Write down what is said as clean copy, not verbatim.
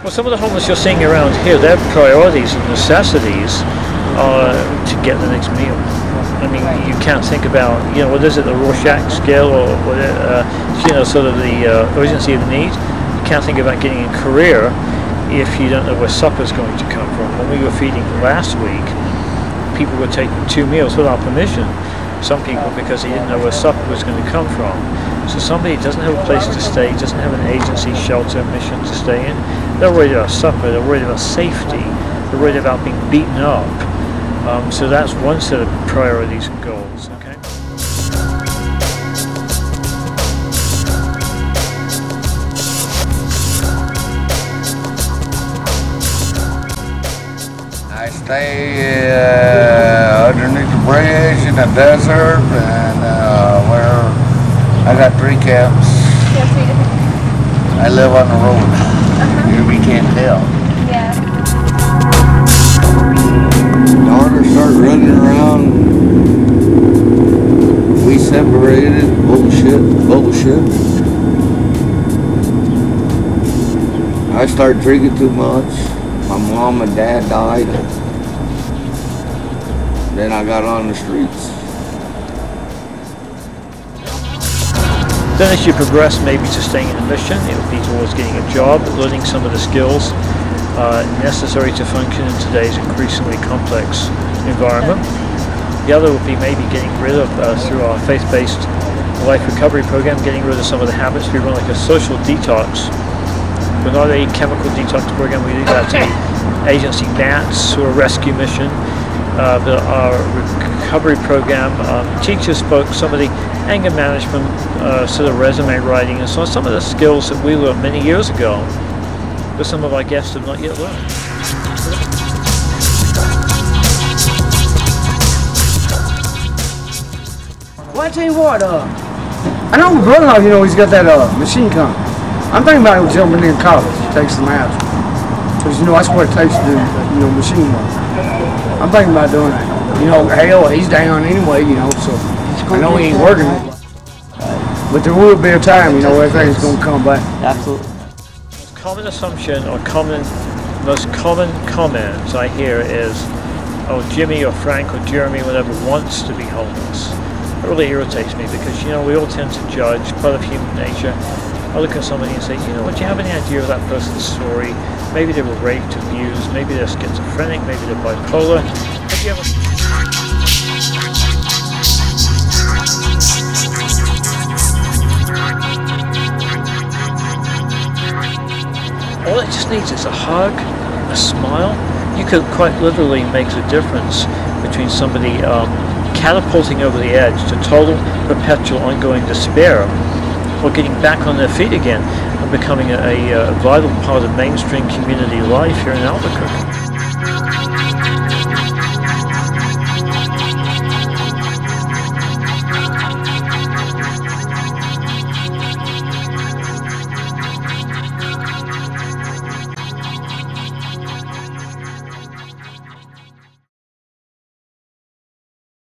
Well, some of the homeless you're seeing around here, their priorities and necessities are to get the next meal. I mean, you can't think about, what is it, the Rorschach scale, or sort of the urgency of need. You can't think about getting a career if you don't know where supper's going to come from. When we were feeding last week, people were taking 2 meals without permission. Some people because they didn't know where supper was going to come from. So somebody doesn't have a place to stay, doesn't have an agency, shelter, mission to stay in. They're worried about supper, they're worried about safety, they're worried about being beaten up. So that's one set of priorities and goals. Okay. I stay underneath the bridge in the desert, and where I got 3 camps. I live on the road. Here we can't tell. Yeah. Daughter started running around. We separated. Bullshit. I started drinking too much. My mom and dad died. Then I got on the streets. Then as you progress maybe to staying in a mission, it would be towards getting a job, learning some of the skills necessary to function in today's increasingly complex environment. The other would be maybe getting rid of, through our faith-based life recovery program, getting rid of some of the habits. We run like a social detox. We're not a chemical detox program. We do that to the agency MATS or a rescue mission. But our recovery program teaches folks some of the anger management, sort of resume writing, and so on. Some of the skills that we learned many years ago, but some of our guests have not yet learned. Well, I tell you what, I know my brother-in-law, he's got that machine gun. I'm thinking about jumping in college, take some math. Because, that's what it takes to do, machine work. I'm thinking about doing that. Hell, he's down anyway, so I know he ain't working. But there will be a time, everything's going to come back. Absolutely. Common assumption or most common comments I hear is, oh, Jimmy or Frank or Jeremy, whatever, wants to be homeless. It really irritates me because, we all tend to judge, part of human nature. I look at somebody and say, do you have any idea of that person's story? Maybe they were raped, abused, maybe they're schizophrenic, maybe they're bipolar. Have you ever... All it just needs is a hug, a smile. You could quite literally make the difference between somebody catapulting over the edge to total, perpetual, ongoing despair, or getting back on their feet again and becoming a vital part of mainstream community life here in Albuquerque.